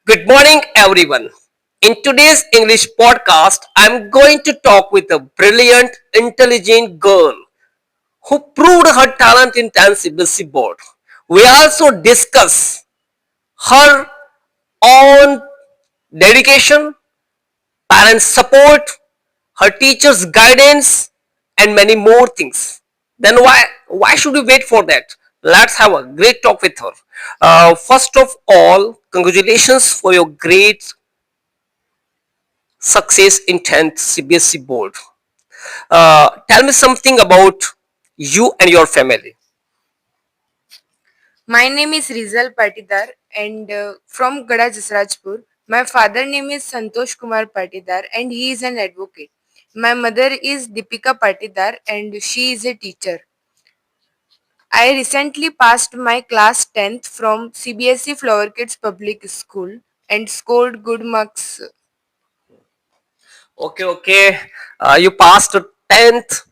Good morning, everyone. In today's English podcast, I'm going to talk with a brilliant, intelligent girl who proved her talent in 10th CBSE board. We also discuss her own dedication, parents' support, her teachers' guidance, and many more things. Then why should we wait for that? Let's have a great talk with her. First of all, congratulations for your great success in 10th CBSE board. Tell me something about you and your family. My name is Rizal Patidar and from Gada Jasrajpur. My father name is Santosh Kumar Patidar and he is an advocate. My mother is Deepika Patidar and she is a teacher. I recently passed my class 10th from CBSE Flower Kids Public School and scored good marks. Okay. You passed 10th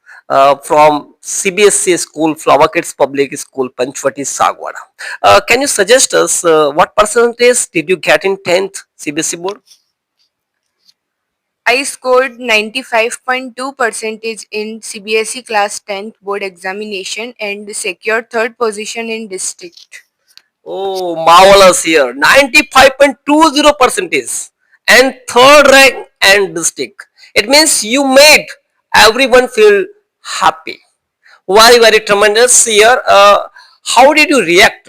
from CBSE school, Flower Kids Public School, Panchwati, Sagwada. Can you suggest us what percentage did you get in 10th CBSE board? I scored 95.2 percentage in CBSE class 10th board examination and secured third position in district. Oh, marvelous here. 95.20 percentage and third rank and district. It means you made everyone feel happy. Very tremendous here. How did you react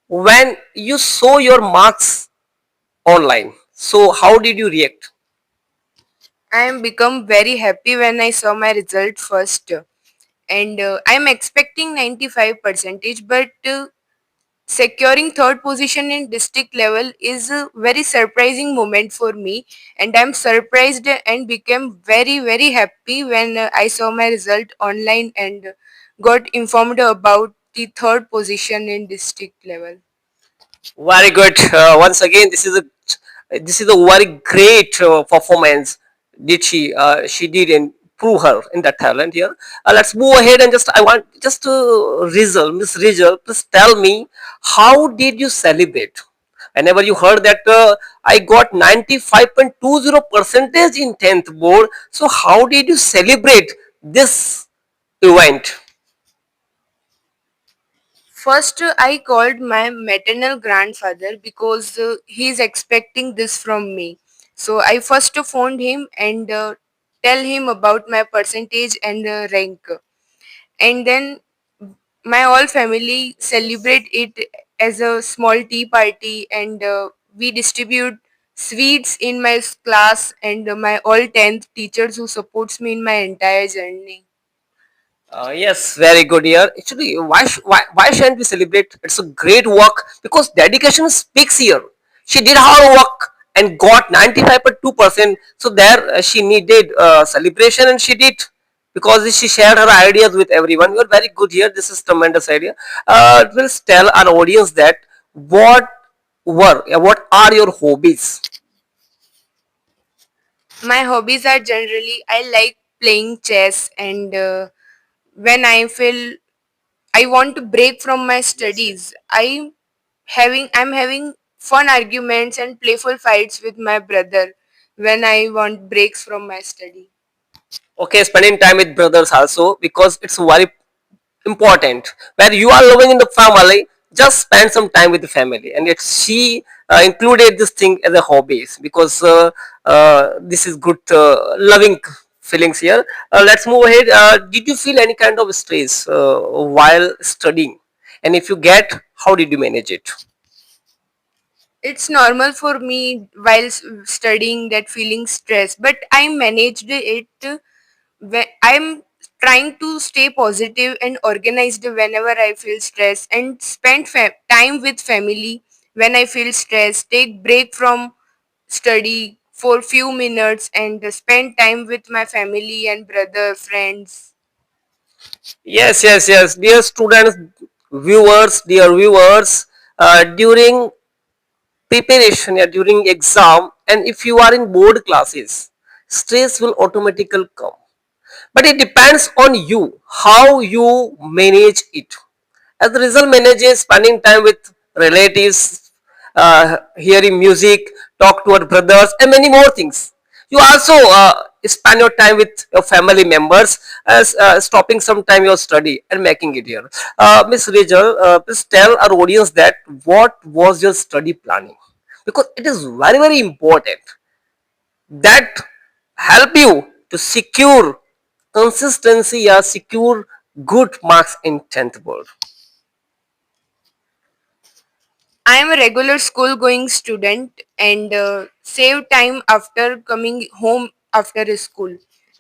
when you saw your marks online? So, how did you react? I am become very happy when I saw my result first, and I am expecting 95 percentage, but securing third position in district level is a very surprising moment for me, and I am surprised and became very happy when I saw my result online and got informed about the third position in district level. Very good. Once again, this is a very great performance. She did and prove her in that talent here. Let's move ahead and just I want just Rizal, Miss Rizal, please tell me how did you celebrate? Whenever you heard that I got 95.20 percentage in 10th board, so how did you celebrate this event? First, I called my maternal grandfather because he is expecting this from me. So I first phoned him and tell him about my percentage and rank. And then my whole family celebrate it as a small tea party and we distribute sweets in my class and my all 10th teachers who supports me in my entire journey. Yes, very good here. Actually, why shouldn't we celebrate? It's a great work because dedication speaks here. She did hard work and got 95.2%. So there she needed celebration and she did because she shared her ideas with everyone. You're very good here. This is tremendous idea. We'll tell our audience that what what are your hobbies? My hobbies are generally I like playing chess and when I feel I want to break from my studies, I'm having fun arguments and playful fights with my brother when I want breaks from my study. Okay, spending time with brothers also because it's very important where you are living in the family, just spend some time with the family. And yet she included this thing as a hobbies because this is good loving feelings here. Let's move ahead. Did you feel any kind of stress while studying, and if you get, how did you manage it? It's normal for me while studying that feeling stress, but I managed it. I'm trying to stay positive and organized whenever I feel stressed and spend time with family when I feel stressed. Take break from study for few minutes and spend time with my family and brother friends. Yes, dear students, dear viewers, during preparation, yeah, during exam, and if you are in board classes, stress will automatically come, but it depends on you how you manage it. As the result, manages spending time with relatives, hearing music, talk to our brothers, and many more things. You also spend your time with your family members, as stopping some time your study and making it here. Miss Rachel, please tell our audience that what was your study planning, because it is very very important that help you to secure consistency or secure good marks in 10th board. I am a regular school going student and save time after coming home after school.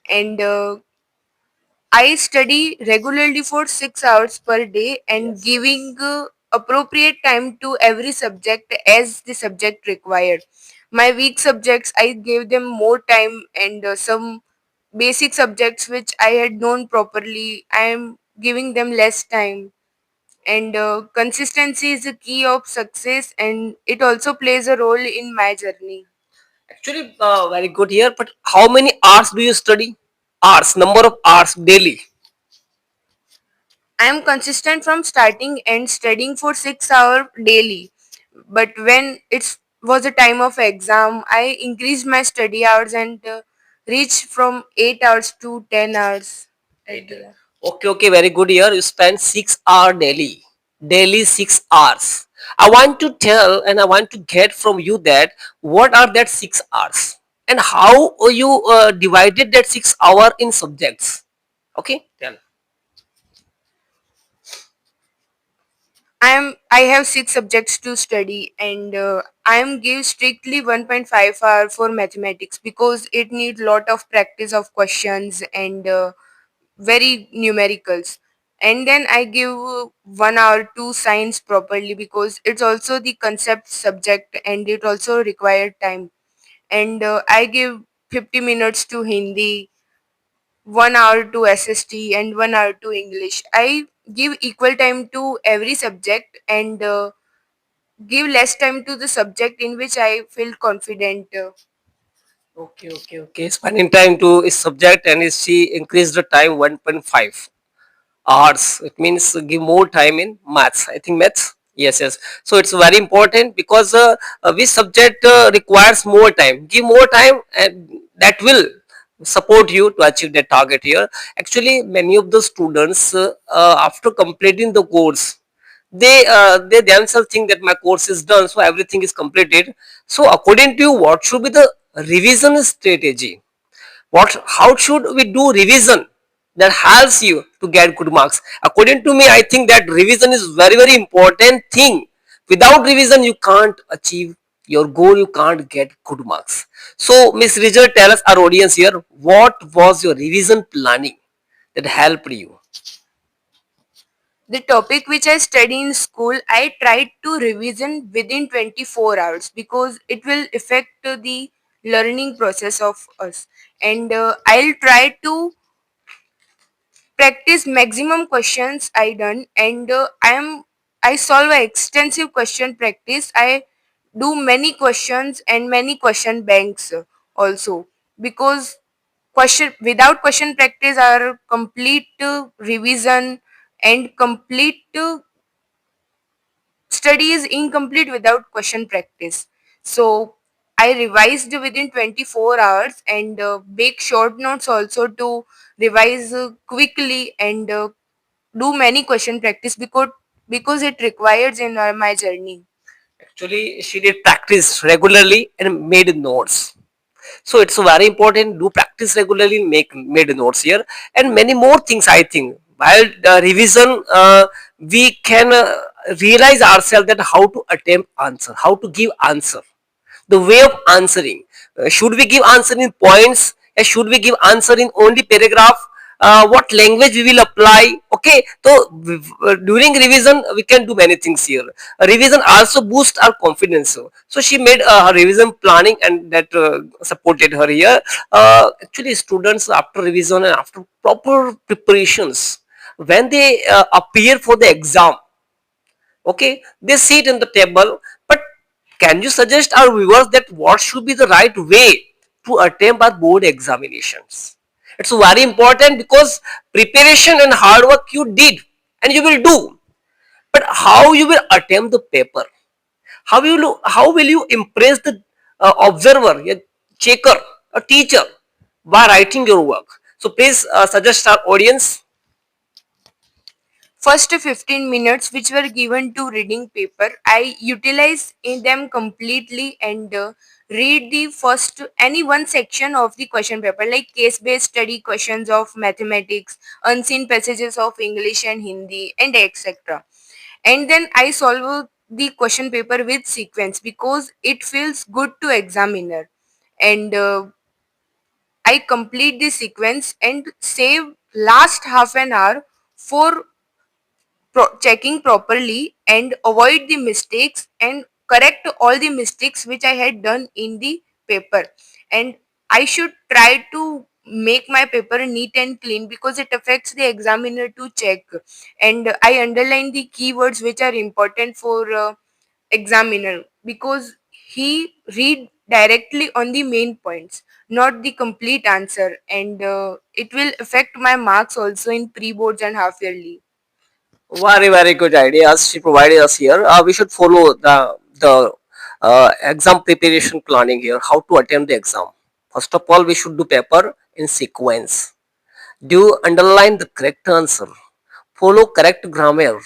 And I study regularly for 6 hours per day and Yes. giving appropriate time to every subject as the subject required. My weak subjects, I gave them more time, and some basic subjects which I had known properly, I am giving them less time. And consistency is the key of success, and it also plays a role in my journey. Actually, very good here. But how many hours do you study? Hours, number of hours daily. I am consistent from starting and studying for 6 hours daily. But when it was a time of exam, I increased my study hours and reached from 8 hours to 10 hours a Eight. day. Okay, okay, very good here. You spend 6 hours daily. Daily 6 hours. I want to tell and I want to get from you that what are that 6 hours and how you divided that 6 hour in subjects. Okay, tell. I have six subjects to study, and I am give strictly 1.5 hour for mathematics because it needs lot of practice of questions and very numericals. And then I give 1 hour to science properly because it's also the concept subject and it also required time. And I give 50 minutes to Hindi, 1 hour to SST, and 1 hour to English. I give equal time to every subject and give less time to the subject in which I feel confident. Okay, okay, okay. Spending time to is subject and is she increased the time 1.5 hours. It means give more time in maths. I think maths. Yes, yes. So it's very important because which subject requires more time. Give more time, and that will support you to achieve that target here. Actually, many of the students after completing the course, they themselves think that my course is done, so everything is completed. So according to you, what should be the revision strategy? What, how should we do revision that helps you to get good marks? According to me, I think that revision is very very important thing. Without revision you can't achieve your goal, you can't get good marks. So Miss Richard, tell us our audience here, what was your revision planning that helped you? The topic which I study in school, I tried to revision within 24 hours because it will affect the learning process of us. And I'll try to practice maximum questions I done, and I solve a extensive question practice. I do many questions and many question banks also because question without question practice are complete revision and complete study is incomplete without question practice. So I revised within 24 hours and make short notes also to revise quickly and do many question practice because it requires in my journey. Actually, she did practice regularly and made notes. So it's very important, do practice regularly, make made notes here, and many more things. I think while revision, we can realize ourselves that how to attempt answer, how to give answer, the way of answering. Should we give answer in points, or should we give answer in only paragraph? What language we will apply? Okay, so during revision we can do many things here. Revision also boosts our confidence. So she made her revision planning, and that supported her here. Actually, students after revision and after proper preparations, when they appear for the exam, okay, they sit in the table. But can you suggest our viewers that what should be the right way to attempt our board examinations? It's very important because preparation and hard work you did and you will do, but how you will attempt the paper, How will you impress the observer, a checker, a teacher by writing your work? So please suggest our audience. First 15 minutes which were given to reading paper, I utilize in them completely and read the first any one section of the question paper, like case based study questions of mathematics, unseen passages of English and Hindi, and etc. And then I solve the question paper with sequence because it feels good to examiner. And I complete the sequence and save last half an hour for checking properly and avoid the mistakes and correct all the mistakes which I had done in the paper. And I should try to make my paper neat and clean because it affects the examiner to check. And I underline the keywords which are important for examiner because he read directly on the main points, not the complete answer. And it will affect my marks also in pre boards and half yearly. Very good ideas she provided us here. We should follow the exam preparation planning here. How to attempt the exam? First of all, we should do paper in sequence. Do underline the correct answer. Follow correct grammar,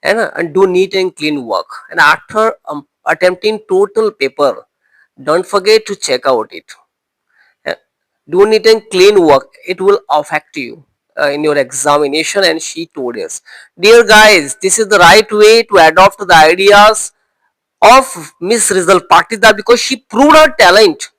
and do neat and clean work. And after attempting total paper, don't forget to check out it. Uh, do neat and clean work. It will affect you in your examination. And she told us, dear guys, this is the right way to adopt the ideas of Miss Rizal Patidar, because she proved her talent.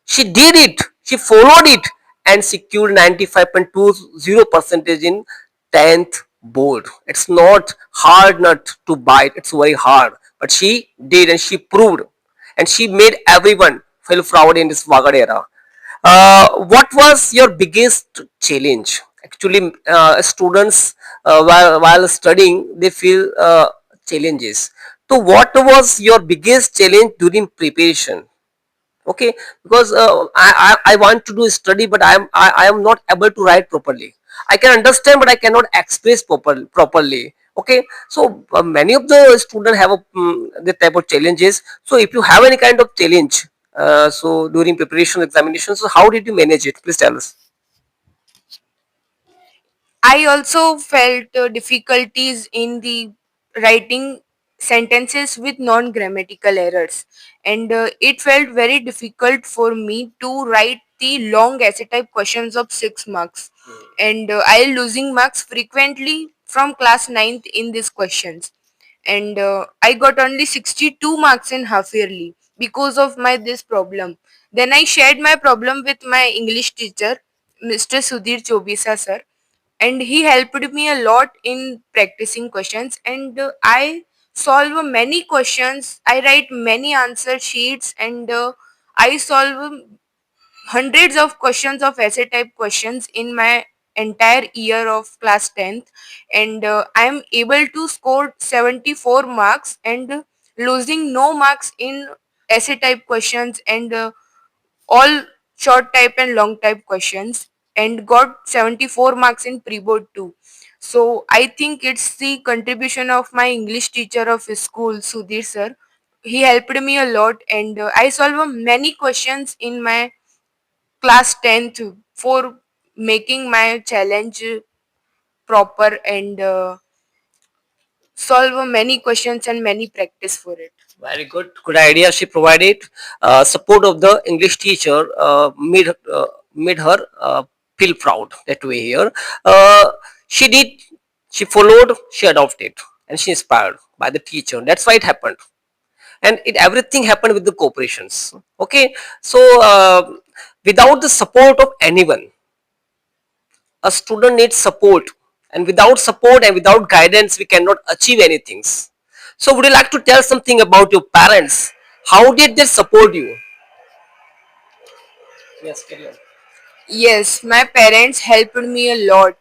She did it. She followed it and secured 95.20 percentage in 10th board. It's not hard nut to bite. It's very hard. But she did, and she proved, and she made everyone feel proud in this Wagad era. What was your biggest challenge? Actually, students while studying, they feel challenges. So, what was your biggest challenge during preparation? Okay, because I want to do study, but I am not able to write properly. I can understand, but I cannot express properly. Okay, so many of the students have the type of challenges. So if you have any kind of challenge, so during preparation examination, so how did you manage it? Please tell us. I also felt difficulties in the writing sentences with non grammatical errors, and it felt very difficult for me to write the long essay type questions of 6 marks. And I losing marks frequently from class ninth in these questions. And I got only 62 marks in half yearly because of my this problem. Then I shared my problem with my English teacher, Mr. Sudhir Chobisa sir, and he helped me a lot in practicing questions. And I solve many questions, I write many answer sheets, and I solve hundreds of questions of essay type questions in my entire year of class 10th. And I am able to score 74 marks and losing no marks in essay type questions and all short type and long type questions, and got 74 marks in pre-board too. So I think it's the contribution of my English teacher of school, Sudhir sir. He helped me a lot, and I solved many questions in my class 10th for making my challenge proper, and solve many questions and many practice for it. Very good idea. She provided support of the English teacher, made her feel proud that way here. Uh, she did, she followed, she adopted, and she inspired by the teacher. That's why it happened, and it everything happened with the cooperations. Okay, so without the support of anyone, a student needs support, and without support and without guidance, we cannot achieve anything. So would you like to tell something about your parents? How did they support you? Yes, carry on. Yes, my parents helped me a lot.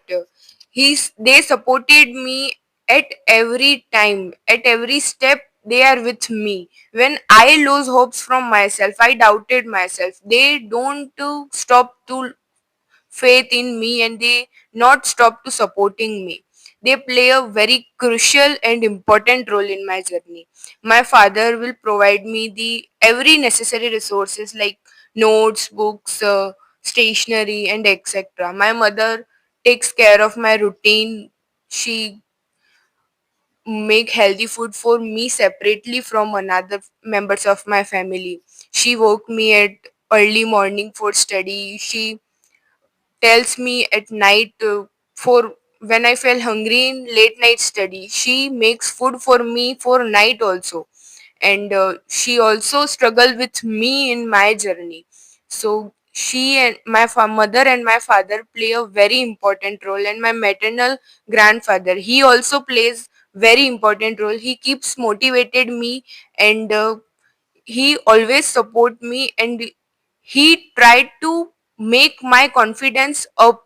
They supported me at every time, at every step. They are with me. When I lose hopes from myself, I doubted myself. They don't stop to faith in me, and they not stop to supporting me. They play a very crucial and important role in my journey. My father will provide me the every necessary resources like notes, books, stationery, and etc. My mother takes care of my routine. She make healthy food for me separately from another members of my family. She woke me at early morning for study. She tells me at night for when I feel hungry in late night study. She makes food for me for night also, and she also struggle with me in my journey. So she and my mother and my father play a very important role, and my maternal grandfather, he also plays very important role. He keeps motivated me, and he always support me, and he tried to make my confidence up.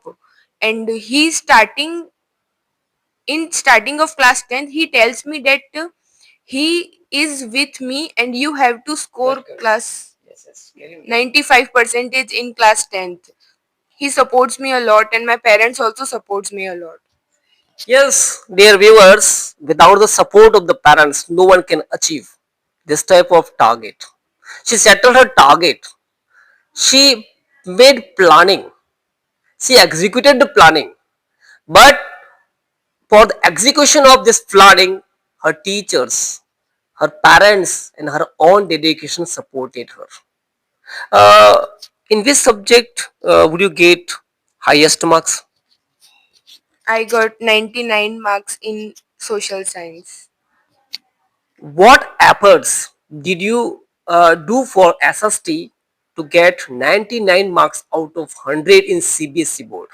And he starting in starting of class 10th, he tells me that he is with me and you have to score class 95 percentage in class 10th. He supports me a lot, and my parents also supports me a lot. Yes, dear viewers, without the support of the parents, no one can achieve this type of target. She settled her target. She made planning. She executed the planning. But for the execution of this planning, her teachers, her parents, and her own dedication supported her. Uh, in which subject would you get highest marks? I got 99 marks in social science. What efforts did you do for SST to get 99 marks out of 100 in CBSE board?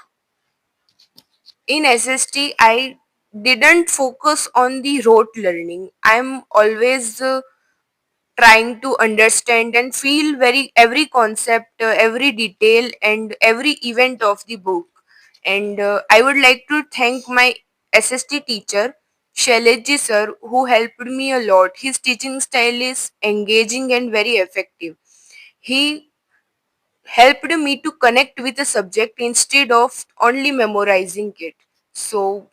In SST, I didn't focus on the rote learning. I'm always trying to understand and feel very every concept, every detail, and every event of the book. And I would like to thank my SST teacher, Shaileji sir, who helped me a lot. His teaching style is engaging and very effective. He helped me to connect with the subject instead of only memorizing it. So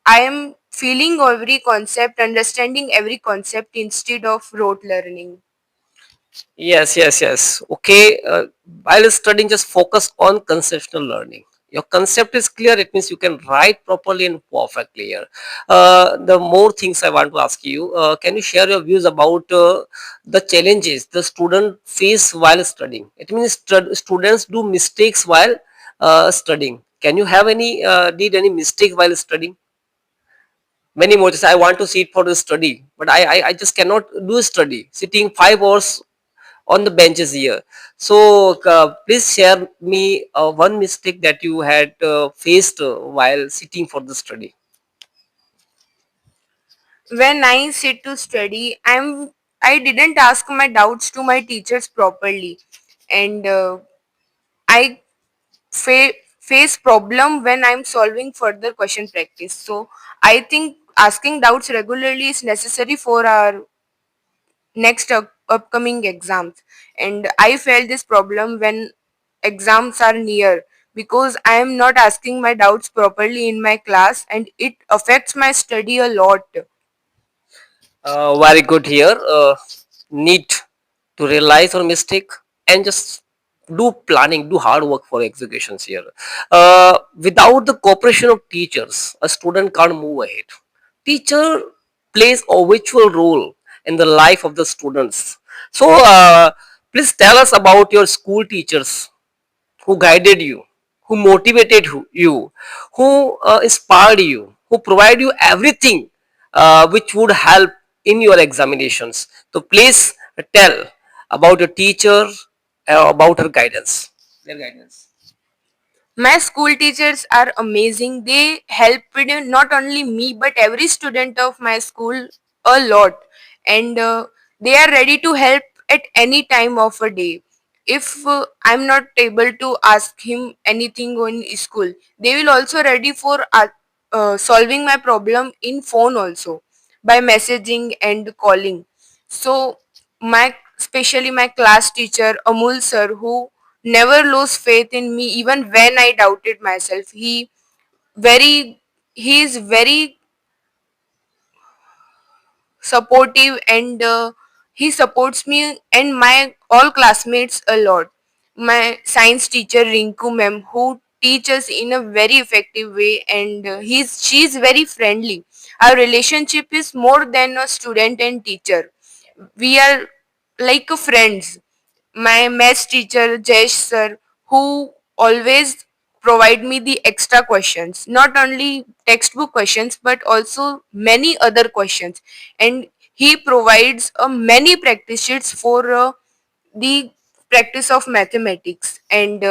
I am feeling every concept, understanding every concept instead of rote learning. Yes, yes, yes. Okay, while studying, just focus on conceptual learning. Your concept is clear, it means you can write properly and perfectly here. The more things I want to ask you, can you share your views about the challenges the student face while studying? It means students do mistakes while studying. Can you have any, did any mistake while studying? Many more just I want to sit for the study, but I just cannot do study sitting 5 hours on the benches here. So please share me one mistake that you had faced while sitting for the study. When I sit to study, I didn't ask my doubts to my teachers properly, and I face problem when I'm solving further question practice. So I think asking doubts regularly is necessary for our next upcoming exams. And I felt this problem when exams are near, because I am not asking my doubts properly in my class, and it affects my study a lot. Very good here. Need to realize our mistake and just do planning, do hard work for executions here. Without the cooperation of teachers, a student can't move ahead. Teacher plays a virtual role in the life of the students. So, please tell us about your school teachers who guided you, who motivated you, who inspired you, who provide you everything which would help in your examinations. So please tell about your teacher, about her guidance. Their guidance. My school teachers are amazing. They helped not only me but every student of my school a lot, and they are ready to help at any time of a day. If I'm not able to ask him anything in school, they will also ready for solving my problem in phone also, by messaging and calling. So my especially my class teacher Amul sir, who never lose faith in me even when I doubted myself. He very he is very supportive, and he supports me and my all classmates a lot. My science teacher Rinku ma'am, who teaches in a very effective way, and she's very friendly. Our relationship is more than a student and teacher. We are like a friends. My maths teacher Jesh sir, who always provide me the extra questions, not only textbook questions but also many other questions, and he provides many practice sheets for the practice of mathematics, and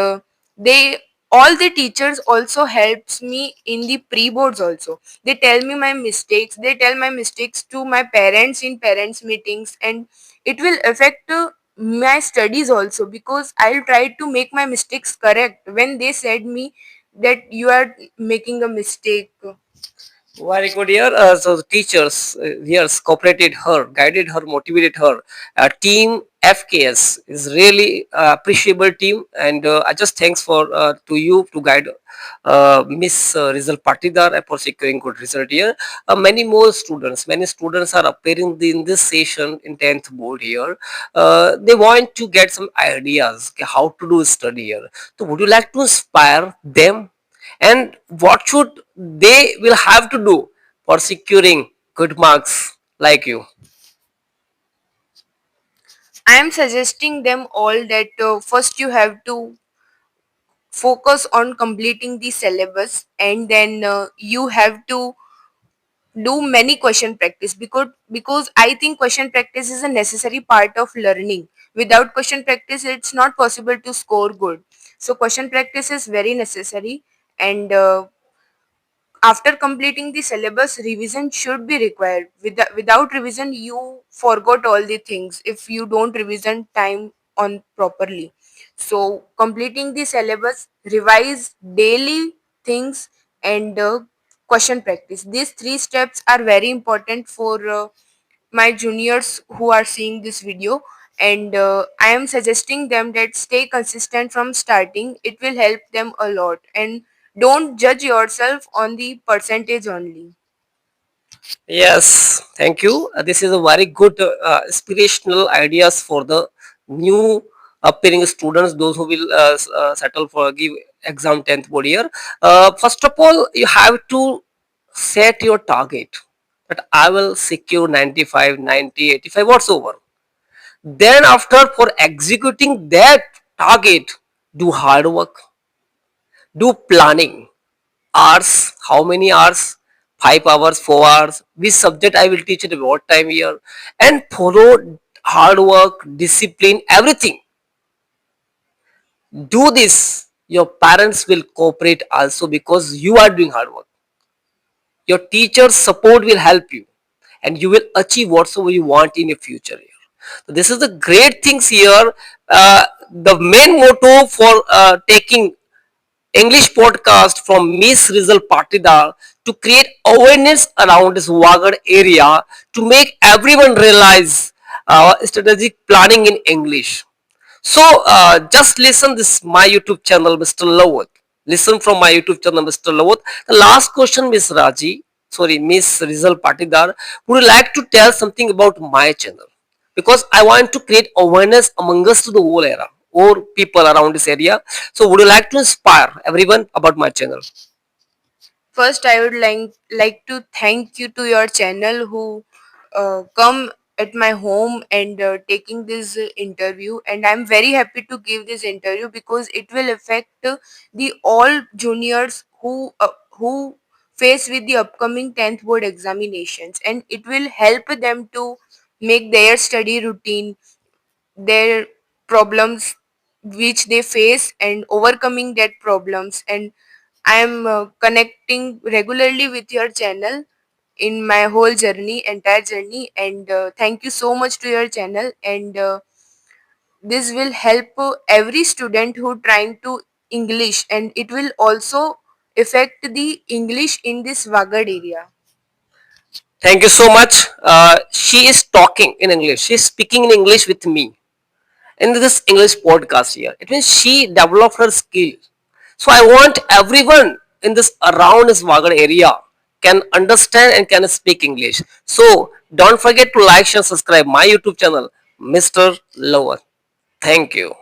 they all the teachers also helps me in the pre boards also. They tell me my mistakes, they tell my mistakes to my parents in parents meetings, and it will affect my studies also, because I'll try to make my mistakes correct when they said me that you are making a mistake. Very good here. So the teachers here cooperated her, guided her, motivated her. Team FKS is really appreciable team, and I just thanks for to you to guide Miss Rizal Patidar for securing good result here. Many students are appearing in this session in 10th board here. They want to get some ideas okay, how to do study here. So would you like to inspire them, and what should they will have to do for securing good marks like you? I am suggesting them all that first you have to focus on completing the syllabus, and then you have to do many question practice, because I think question practice is a necessary part of learning. Without question practice it's not possible to score good. So question practice is very necessary, and after completing the syllabus, revision should be required. Without revision you forgot all the things if you don't revision time on properly. So completing the syllabus, revise daily things, and question practice, these three steps are very important for my juniors who are seeing this video, and I am suggesting them that stay consistent from starting. It will help them a lot, and don't judge yourself on the percentage only. Yes, thank you. This is a very good inspirational ideas for the new appearing students, those who will settle for give exam 10th board year. First of all, you have to set your target that I will secure 95, 90, 85 whatsoever. Then after for executing that target, do hard work, do planning. Hours, how many hours? 5 hours, 4 hours. Which subject I will teach at what time here? And follow hard work, discipline, everything. Do this. Your parents will cooperate also because you are doing hard work. Your teacher's support will help you, and you will achieve whatsoever you want in your future here. So this is the great things here. The main motto for taking English podcast from Miss Rizal Patidar to create awareness around this Wagad area to make everyone realize strategic planning in English. So just listen this my YouTube channel, Mr. Lawat. Listen from my YouTube channel, Mr. Lawat. The last question, Miss Raji, sorry, Miss Rizal Patidar, would you like to tell something about my channel? Because I want to create awareness among us to the whole era or people around this area. So would you like to inspire everyone about my channel? First, I would like to thank you to your channel who come at my home and taking this interview, and I'm very happy to give this interview because it will affect the all juniors who face with the upcoming 10th board examinations, and it will help them to make their study routine, their problems which they face, and overcoming that problems. And I am connecting regularly with your channel in my whole journey, entire journey, and thank you so much to your channel, and this will help every student who trying to English, and it will also affect the English in this Wagad area. Thank you so much. She is talking in English. She is speaking in English with me in this English podcast here. It means she developed her skill. So I want everyone in this around this Wagad area can understand and can speak English. So don't forget to like, share, subscribe my YouTube channel, Mr. Lower. Thank you.